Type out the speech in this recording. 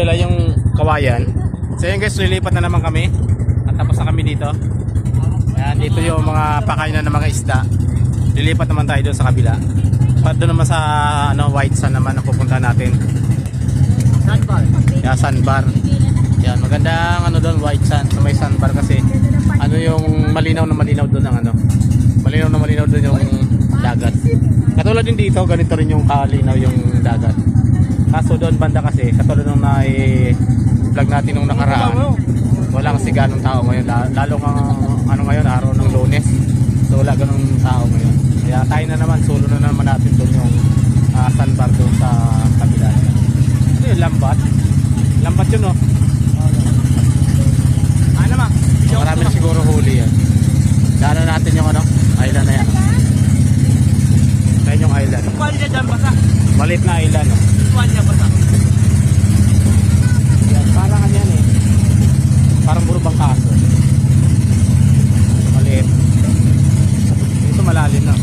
Valenzuela yung Kawayan. So yun guys, lilipat na naman kami. At tapos na kami dito. Ayan, dito yung mga pakainan ng mga isda. Lilipat naman tayo doon sa kabila. At doon naman sa White Sand naman ang pupunta natin. Sandbar. Yeah, sandbar. Yan, magandang doon, White Sand. So may sandbar kasi yung malinaw na malinaw doon ang malinaw na malinaw doon yung dagat. Katulad din dito, ganito rin yung kalinaw yung dagat. Kaso doon banda kasi, katulad nung vlog natin nung nakaraan, wala kasi ganong tao ngayon. Lalo kang ngayon, araw ng Lunes. So wala ganong tao ngayon. Kaya tayo na naman, solo na naman natin doon yung sandbar doon sa kabila. Ano yung lambat? Lambat yun, no? Ano ma? Marami na siguro huli yan. Daanan natin yung island na yan. Kaya yung island. Tuwan niya dyan basa. Maliit na island, no? Tuwan niya basa. Yan, parang yan eh. Parang puro bangkaso. Maliit. Ito malalim na.